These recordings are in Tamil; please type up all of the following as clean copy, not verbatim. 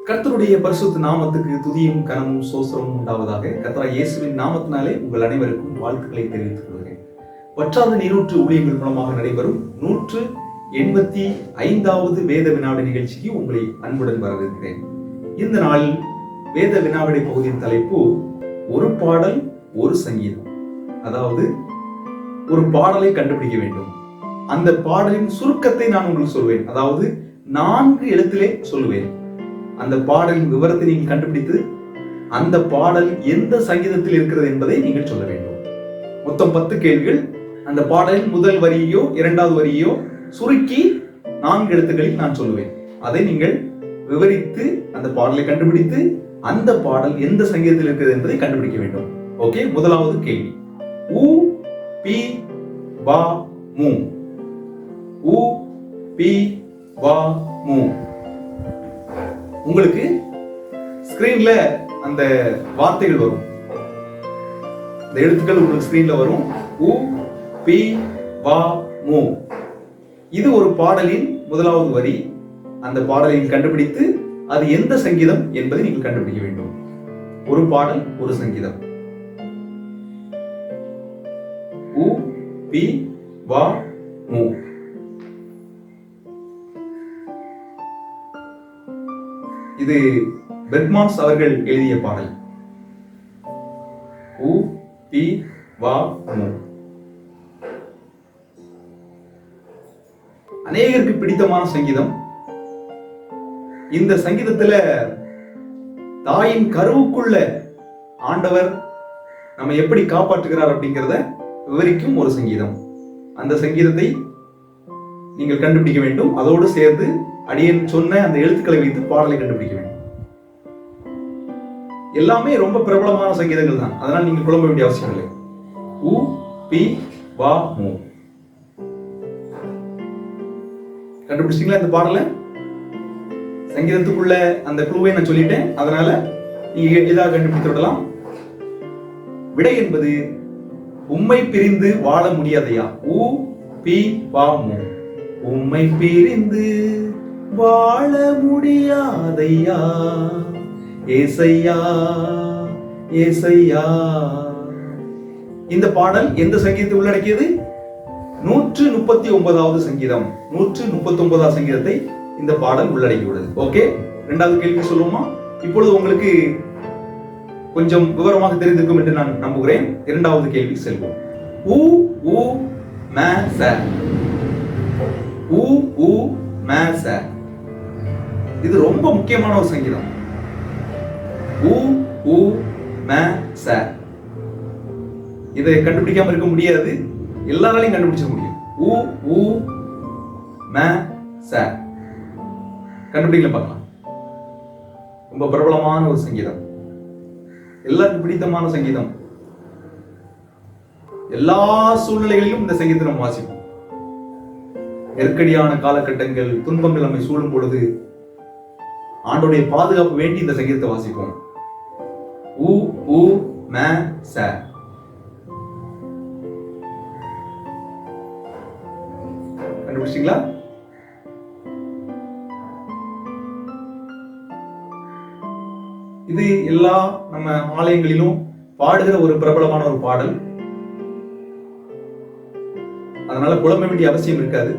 கர்த்தருடைய பரிசுத்த நாமத்துக்கு துதியும் கனமும் சோஸ்திரமும் உண்டாவதாக. கர்த்தராகிய இயேசுவின் நாமத்தினாலே உங்கள் அனைவருக்கும் வாழ்த்துக்களை தெரிவித்துக் கொள்கிறேன். வற்றாத நீரூற்று ஊழியங்கள் மூலமாக நடைபெறும் 185வது வேத வினாவிடை நிகழ்ச்சிக்கு உங்களை அன்புடன் வரவேற்கிறேன். இந்த நாளில் வேத வினாவிடை பகுதியின் தலைப்பு ஒரு பாடல் ஒரு சங்கீதம். அதாவது ஒரு பாடலை கண்டுபிடிக்க வேண்டும். அந்த பாடலின் சுருக்கத்தை நான் உங்களுக்கு சொல்வேன். அதாவது 4 எழுத்திலே சொல்லுவேன். அந்த பாடலின் விவரத்தை நீங்கள் கண்டுபிடித்து அந்த பாடல் எந்த சங்கீதத்தில் இருக்கிறது என்பதை நீங்கள் சொல்ல வேண்டும். மொத்தம் 10 கேள்விகள். அந்த பாடலின் முதல் வரியையோ இரண்டாவது வரியையோ சுருக்கி 4 எழுத்துக்களில் நான் சொல்லுவேன். அதை நீங்கள் விவரித்து அந்த பாடலை கண்டுபிடித்து அந்த பாடல் எந்த சங்கீதத்தில் இருக்கிறது என்பதை கண்டுபிடிக்க வேண்டும். ஓகே, முதலாவது கேள்வி. உ பி வா மு. உ பி வா மு. உங்களுக்கு ஸ்கிரீன்ல அந்த வார்த்தைகள் வரும், இந்த எழுத்துக்கள் உங்களுக்கு ஸ்கிரீன்ல வரும். உ பி வா மு. இது ஒரு பாடலின் முதலாவது வரி. அந்த பாடலை கண்டுபிடித்து அது எந்த சங்கீதம் என்பதை நீங்கள் கண்டுபிடிக்க வேண்டும். ஒரு பாடல் ஒரு சங்கீதம். உ பி வா மு. இது பெர்க்மான்ஸ் அவர்கள் எழுதிய பாடல். உ பி வா மு. அநேகருக்கு பிடித்தமான சங்கீதம். இந்த சங்கீதத்துல தாயின் கருவுக்குள்ள ஆண்டவர் நம்ம எப்படி காப்பாற்றுகிறார் அப்படிங்கிறத விவரிக்கும் ஒரு சங்கீதம். அந்த சங்கீதத்தை நீங்கள் கண்டுபிடிக்க வேண்டும். அதோடு சேர்ந்து அடியேன் சொன்ன அந்த எழுத்துக்களை வைத்து பாடலை கண்டுபிடிக்க வேண்டும். எல்லாமே ரொம்ப பிரபலமான சங்கீதங்கள் தான், அதனால் நீங்கள் குழம்ப வேண்டிய அவசியம் இல்லை. உ பி வா மு. கண்டுபிடிச்சிங்களா இந்த பாடலை? சங்கீதத்துக்குள்ள அந்த குழுவை நான் சொல்லிட்டேன், அதனால நீங்க எளிதாக கண்டுபிடித்து விடலாம். விடை என்பது உம்மை பிரிந்து வாழ முடியாதையா. உ பி வா மு. உம்மை பிரிந்து வாழ முடியாதையா ஏசையா ஏசையா. இந்த பாடல் எந்த சங்கீதத்தை உள்ளடக்கியது? 139வது சங்கீதம். 139வது சங்கீதத்தை இந்த பாடல் உள்ளடக்கியுள்ளது. ஓகே, இரண்டாவது கேள்வி சொல்லுவோமா? இப்பொழுது உங்களுக்கு கொஞ்சம் விவரமாக தெரிந்திருக்கும் என்று நான் நம்புகிறேன். இரண்டாவது கேள்வி செல்வோம். உ உ ம ச. உ உ ம ச. இது ரொம்ப முக்கியமான ஒரு சங்கீதம். உ உ ம ச. இதை கண்டுபிடிக்காம இருக்க முடியாது, எல்லாராலையும் கண்டுபிடிச்ச முடியும். உ உ ம ச. கண்டுபிடிக்கல பார்க்கலாம். ரொம்ப பிரபலமான ஒரு சங்கீதம், எல்லாருக்கும் பிடித்தமான சங்கீதம். எல்லா சூழ்நிலைகளிலும் இந்த சங்கீதத்தை நம்ம வாசிப்போம். நெருக்கடியான காலகட்டங்கள், துன்பங்கள் நம்மை சூழும் பொழுது ஆண்டோடைய பாதுகாப்பு வேண்டி இந்த சங்கீதத்தை வாசிப்போம். உ உ ம ச. கண்டுபிடிச்சிங்களா? இது எல்லா நம்ம ஆலயங்களிலும் பாடுகிற ஒரு பிரபலமான ஒரு பாடல், அதனால குழம்ப வேண்டிய அவசியம் இருக்காது.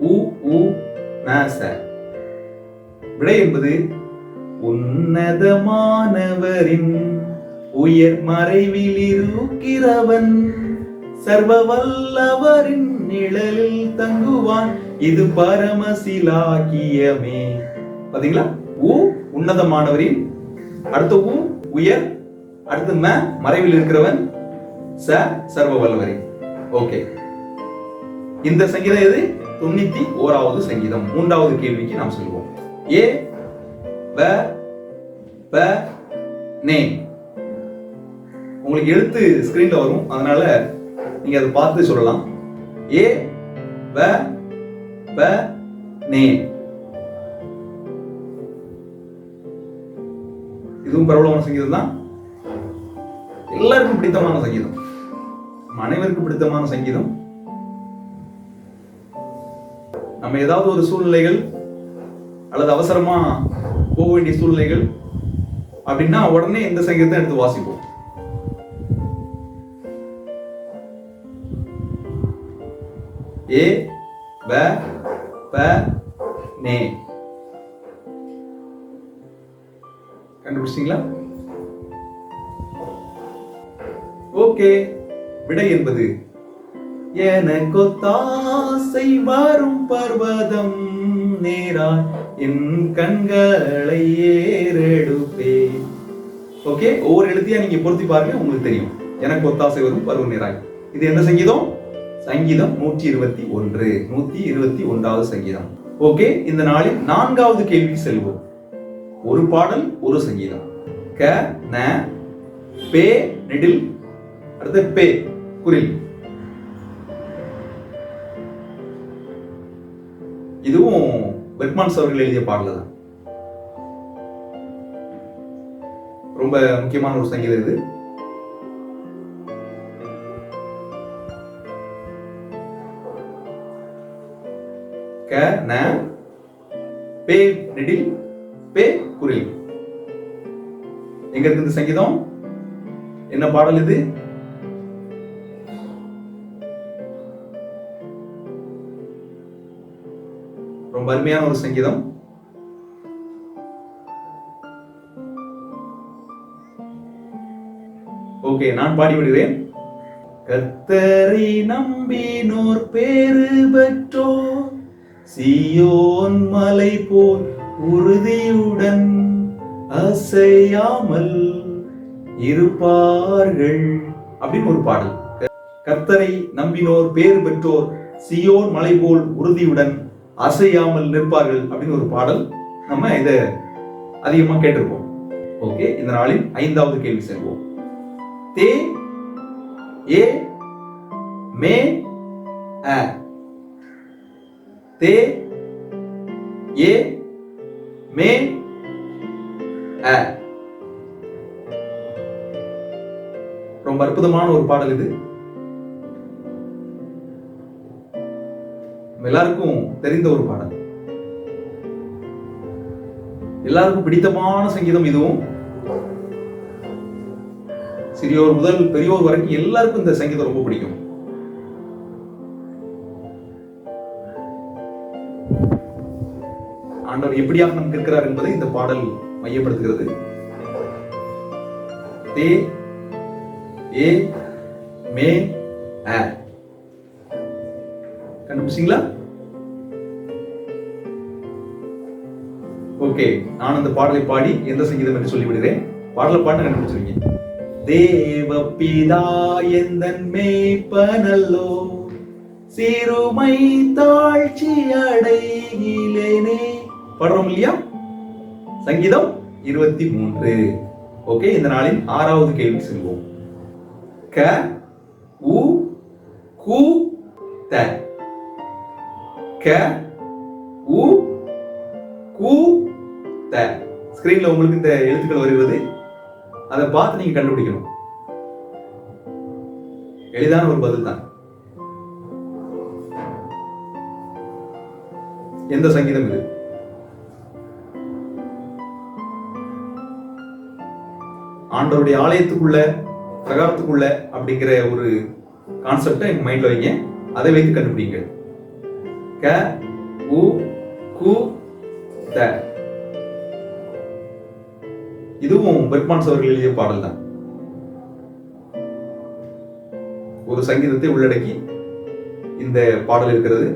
உ உ ம ச. விடை என்பது உன்னதமானவரின் உயர் மறைவில் இருக்கிறவன், சர்வ வல்லவரின் நிழலில் தங்குவான், இது பரமசிலாக்கியமே. பாத்தீங்களா? உ உன்னதமானவரின், அடுத்த உ உயர், அடுத்து ம மறைவில் இருக்கிறவன், ச சர்வ வல்லவரின். ஓகே, இந்த சங்கீதம் எது? 91வது சங்கீதம். மூன்றாவது கேள்விக்கு நாம் செல்வோம். ஏ வ ப நே. உங்களுக்கு எழுத்து ஸ்கிரீன்ல வரும், அதனால நீங்க அதை பார்த்து சொல்லலாம். ஏ வ ப நே. இதுவும் பிரபலமான சங்கீதம் தான், எல்லாருக்கும் பிடித்தமான சங்கீதம், அனைவருக்கும் பிடித்தமான சங்கீதம். நம்ம ஏதாவது ஒரு சூழ்நிலைகள் அல்லது அவசரமா போக வேண்டிய சூழ்நிலைகள் அப்படின்னா உடனே இந்த சங்கீதத்தை எடுத்து வாசிப்போம். ஏ ப ப நே. கண்டுபிடிச்சிங்களா? ஓகே, விடை என்பது எனக்கொத்தாசை வரும் பர்வதம் நேரா என் கண்களை ஏறெடுப்பே. ஓகே, ஒவ்வொரு எழுத்தையா நீங்க பொருத்தி பாருங்க, உங்களுக்கு தெரியும். எனக்கு ஒத்தாசை வரும் பருவ நேராய். இது என்ன சங்கீதம்? சங்கீதம் 121, 121வது சங்கீதம். ஓகே, இந்த நாளில் 4வது கேள்விக்கு செல்வோம். ஒரு பாடல் ஒரு சங்கீதம். க ந பே நெடில், அடுத்து பே குரில். இதுவும் பெர்க்மான்ஸ் அவர்கள் எழுதிய பாடல் தான். ரொம்ப முக்கியமான ஒரு சங்கீதம் இது. க ந பே நெடில் பே குரில். எங்க இருக்கு இந்த சங்கீதம்? என்ன பாடல் இது? ரொம்ப அருமையான ஒரு சங்கீதம். ஓகே, நான் பாடி விடுகிறேன். கர்த்தரை நம்பினோர் பேறு பெற்றோர் சீயோன் மலை போல் உறுதியுடன் அசையாமல் இருப்பார்கள் அப்படின்னு ஒரு பாடல். கர்த்தரை நம்பினோர் பேறு பெற்றோர் சீயோன் மலை போல் உறுதியுடன் அசையாமல் நிற்பார்கள் அப்படின்னு ஒரு பாடல். நம்ம இதை அதிகமா கேட்டிருப்போம். ஓகே, இந்த நாளில் 5வது கேள்வி செல்வோம். தே ஏ மே அ. தே ஏ மே அ. ரொம்ப அற்புதமான ஒரு பாடல் இது. எல்லாருக்கும் தெரிந்த ஒரு பாடல், எல்லாருக்கும் பிடித்தமான சங்கீதம் இதுவும். சிறியோர் முதல் பெரியோர் வரைக்கும் எல்லாருக்கும் இந்த சங்கீதம் ரொம்ப பிடிக்கும். ஆண்டவர் எப்படியாக நமக்கு இருக்கிறார் என்பதை இந்த பாடல் மையப்படுத்துகிறது. தே ஏ மே அ. கண்டுபிடிச்சீங்களா? ஓகே, நான் அந்த பாடலை பாடி எந்த சங்கீதம் என்று சொல்லிவிடுகிறேன். பாடலை பாட்டு கண்டுபிடிச்சிருக்கீங்க. தேவ பிதா எந்தன் மேய்ப்பனல்லோ, சிறுமை தாழ்ச்சி அடைகிலேனே. பாடுறோம் இல்லையா? சங்கீதம் 23. ஓகே, இந்த நாளின் 6வது கேள்வி செல்வோம். க உ கு த. க உ கு த. ஸ்கிரீன்ல உங்களுக்கு இந்த எழுத்துக்கள் வருகிறது, அதை பார்த்து நீங்க கண்டுபிடிக்கணும். எளிதான ஒரு பதில் தான். எந்த சங்கீதம் இது? ஆண்டவருடைய ஆலயத்துக்குள்ள பிரகாரத்துக்குள்ள அப்படிங்கிற ஒரு கான்செப்டை எங்க மைண்ட்ல வைங்க, அதை வைத்து கண்டுபிடிங்க. க உ கு த. இதுவும் பெர்க்மான்ஸ் அவர்கள் எழுதிய பாடல் தான். ஒரு சங்கீதத்தை உள்ளடக்கி இந்த பாடல் இருக்கிறது.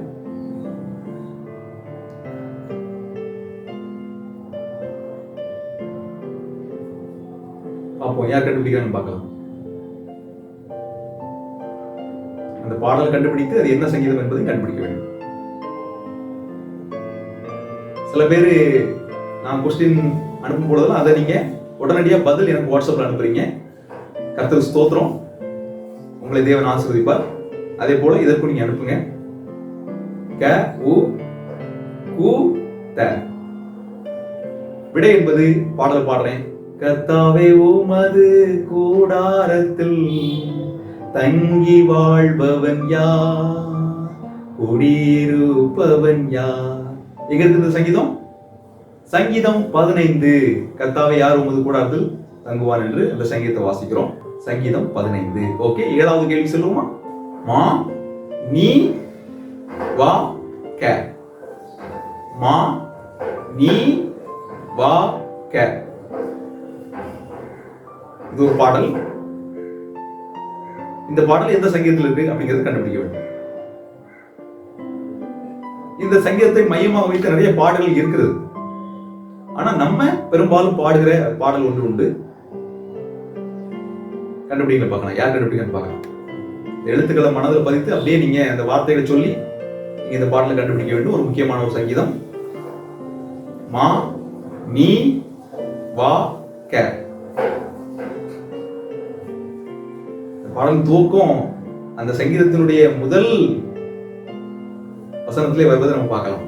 பார்ப்போம் யார் கண்டுபிடிக்கிறான்னு பார்க்கலாம். அந்த பாடலை கண்டுபிடித்து அது என்ன சங்கீதம் என்பதை கண்டுபிடிக்க வேண்டும். சில பேர் நான் கொஸ்டின் அனுப்பும் பொழுதெல்லாம் அதை நீங்க உடனடியா பதில் எனக்கு வாட்ஸ்அப்ல அனுப்புறீங்க. கர்த்தருக்கு ஸ்தோத்திரம், உங்களை தேவன் ஆசீர்வதிப்பார். அதே போல இதற்கு நீங்க அனுப்புங்க. க உ கு த. விடை என்பது பாடல் பாடுறேன். கர்த்தாவே உமது கூடாரத்தில் தங்கி வாழ்பவன் யார், குடியிருப்பவன் யார். எங்க இருக்கு இந்த சங்கீதம்? சங்கீதம் 15. கர்த்தாவை யார் உமது கூடாரத்தில் தங்குவான் என்று அந்த சங்கீதத்தை வாசிக்கிறோம். சங்கீதம் 15. ஓகே, 7வது கேள்வி சொல்லுவோமா? மா நீ வா க. மா நீ வா க. இது ஒரு பாடல். இந்த பாடல் எந்த சங்கீதத்தில் இருக்கு அப்படிங்கிறது கண்டுபிடிக்க வேண்டும். இந்த சங்கீதத்தை மையமாக வைத்து நிறைய பாடல்கள் இருக்கிறது. ஆனா நம்ம பெரும்பாலும் பாடுகிற பாடல் ஒன்று உண்டு. கண்டுபிடிக்க பார்க்கலாம். யார் கண்டுபிடிக்கன்னு பார்க்கலாம். எழுத்துக்களை மனதில் பதித்து அப்படியே நீங்க அந்த வார்த்தைகளை சொல்லி நீங்க இந்த பாடலை கண்டுபிடிக்க வேண்டும். ஒரு முக்கியமான ஒரு சங்கீதம். மா நீ வா க. பாடல் துவக்கம் அந்த சங்கீதத்தினுடைய முதல் வசனத்திலே வருவதை நம்ம பார்க்கலாம்.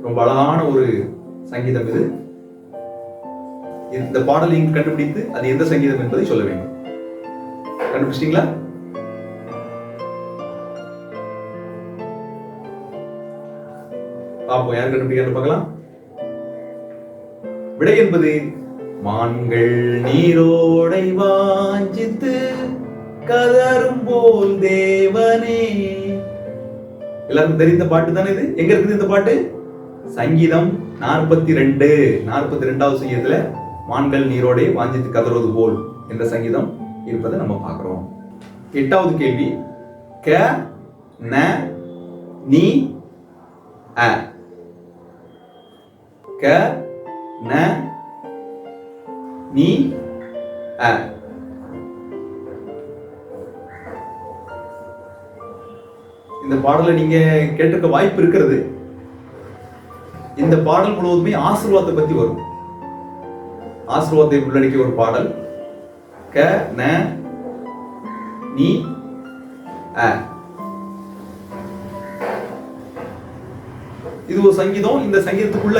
ரொம்ப அழகான ஒரு சங்கீதம் இது. இந்த பாடலை கண்டுபிடித்து அது எந்த சங்கீதம் என்பதை சொல்ல வேண்டும். கண்டுபிடிச்சிட்டீங்களா? பாப்போம், யார் கண்டுபிடிக்க பார்க்கலாம். விடை என்பது மான்கள் நீரோடை வாஞ்சித்து கதரும் போல் தேவனே. எல்லாருக்கும் தெரிந்த பாட்டு தானே இது. எங்க இருக்குது இந்த பாட்டு? சங்கீதம் 42. 42வது சங்கீதத்துல மான்கள் நீரோடை வாஞ்சித்து கதறுவது போல் என்ற சங்கீதம் இருப்பதை நம்ம பார்க்கிறோம். 8வது கேள்வி. க ந நீ அ. க ந நீ அ. இந்த பாடலை நீங்க கேட்டிருக்க வாய்ப்பு இருக்கிறது. இந்த பாடல் முழுவதுமே ஆசீர்வாதத்தை பத்தி வரும். ஆசீர்வாதத்தை உள்ளடக்கிய ஒரு பாடல். க ந நீ அ. இது ஒரு சங்கீதம். இந்த சங்கீதத்துக்குள்ள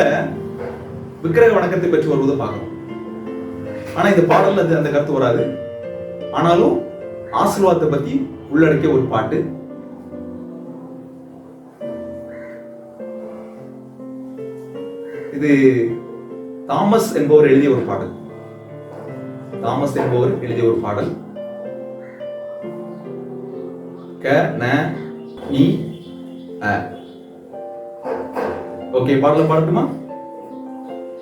விக்கிரக வணக்கத்தை பற்றி வருவதை பார்க்கணும். ஆனா இந்த பாடல் அது அந்த கருத்து வராது. ஆனாலும் ஆசீர்வாதத்தை பத்தி உள்ளடக்கிய ஒரு பாட்டு. இது தாமஸ் என்பவர் எழுதிய ஒரு பாடல். தாமஸ் என்பவர் எழுதிய ஒரு பாடல். க ந நீ அ. ஓகே, பாடல பாடட்டுமா?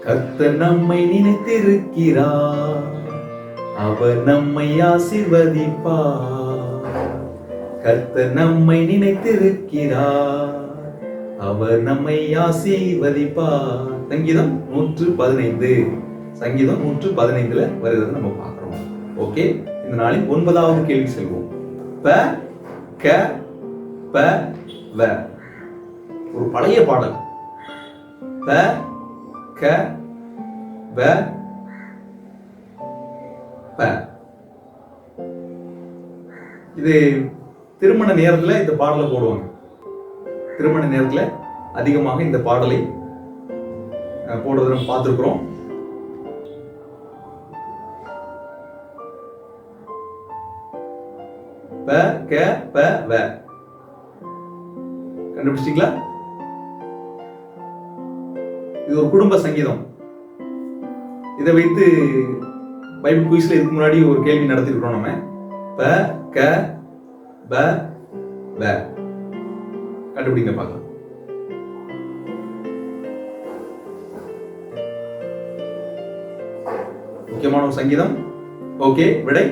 கர்த்தர் நம்மை நினைத்திருக்கிறார், அவர் நம்மை ஆசீர்வதிப்பார். கர்த்தர் நம்மை நினைத்திருக்கிறார், அவர் நம்மை ஆசீர்வதிப்பார். சங்கீதம் 115. சங்கீதம் 115ல வருகிறது நம்ம பார்க்கிறோம். ஓகே, இந்த நாளின் 9வது கேள்வி செல்வோம். ப க ப வ. ஒரு பழைய பாடல். ப க வ ப. இது திருமண நேரத்துல இந்த பாடலை போடுவாங்க. திருமண நேரத்துல அதிகமாக இந்த பாடலை போடுறதை நம்ம பார்த்திருக்கிறோம். ப க ப வ. கண்டுபிடிச்சிட்டீங்களா? இது ஒரு குடும்ப சங்கீதம். இதை வைத்து பைபிள் குயிஸ்ல இதுக்கு முன்னாடி ஒரு கேள்வி நடத்திருக்கிறோம் நம்ம. ப க ப வ. கண்டுபிடிங்க பார்க்கலாம். முக்கியமான ஒரு சங்கீதம். ஓகே, விடை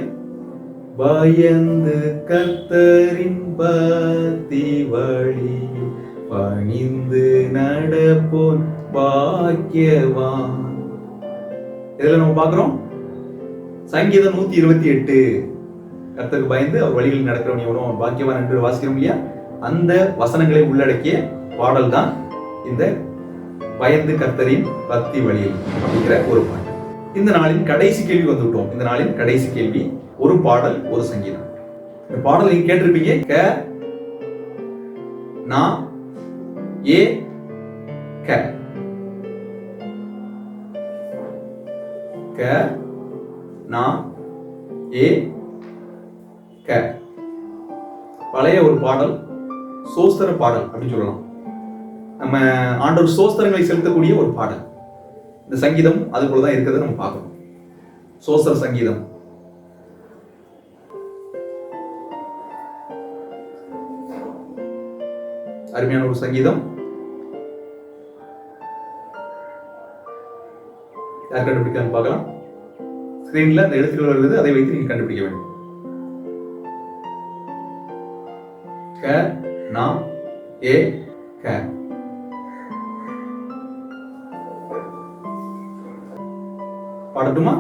பயந்து கர்த்தரின் பக்தி வழியில் பணிந்து நடப்போன் பாக்கியவான். இதுல நம்ம பார்க்கிறோம் சங்கீதம் 128. கர்த்தருக்கு பயந்து அவர் வழிகளில் நடக்கிறவன் எவனோ அவன் பாக்கியவான் என்று வாசிக்கிறோம் இல்லையா? அந்த வசனங்களை உள்ளடக்கிய பாடல் தான் இந்த பயந்து கர்த்தரின் பக்தி வழியில் அப்படிங்கிற ஒரு பாடல். இந்த நாளின் கடைசி கேள்வி வந்துவிட்டோம். இந்த நாளின் கடைசி கேள்வி. ஒரு பாடல் ஒரு சங்கீதம். இந்த பாடல் நீங்க கேட்டிருப்பீங்க. க நா ஏ க. க நா ஏ க. பழைய ஒரு பாடல், சோஸ்திர பாடல் அப்படின்னு சொல்லலாம். நம்ம ஆண்டவர் ஸ்தோத்திரங்களை செலுத்தக்கூடிய ஒரு பாடல். இந்த சங்கீதம் அது போலதான் இருக்கிறத நம்ம பார்க்கணும். சோஸ்திர சங்கீதம். அருமையான ஒரு சங்கீதம். யார் கண்டுபிடிக்கலாம் பார்க்கலாம். ஸ்கிரீன்ல அந்த எழுத்துக்கள் வருது, அதை வைத்து நீங்க கண்டுபிடிக்க வேண்டும். க நா ஏ க. பாடட்டுமா?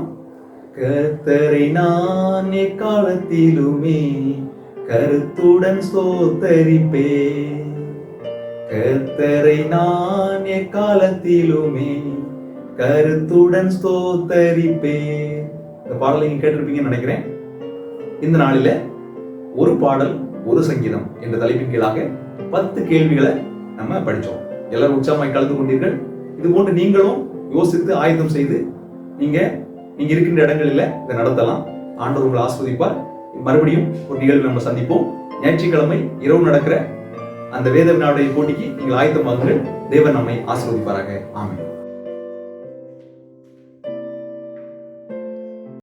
கர்த்தரை நான் எக்காலத்திலுமே கருத்துடன் ஸ்தோத்தரிப்பேன். கர்த்தரை நான் எக்காலத்திலுமே கருத்துடன் ஸ்தோத்தரிப்பேன். இந்த பாடலை நீங்க கேட்டிருப்பீங்கன்னு நினைக்கிறேன். இந்த நாளில ஒரு பாடல் ஒரு சங்கீதம் என்ற தலைப்பின் கீழாக 10 கேள்விகளை நம்ம படிச்சோம். எல்லாரும் உற்சாகமாய் கலந்து கொண்டீர்கள். இது போன்று நீங்களும் யோசித்து ஆயத்தம் செய்து நீங்க இருக்கின்ற இடங்களில் இதை நடத்தலாம். ஆண்டவர் உங்களை ஆஸ்வதிப்பார். மறுபடியும் ஒரு நிகழ்வு நம்ம சந்திப்போம். ஞாயிற்றுக்கிழமை இரவு நடக்கிற அந்த வேத வினாவுடைய போட்டிக்கு நீங்கள் ஆயத்தமாகுங்கள். தேவன் நம்மை ஆசீர்வதிப்பாராக. ஆமென்.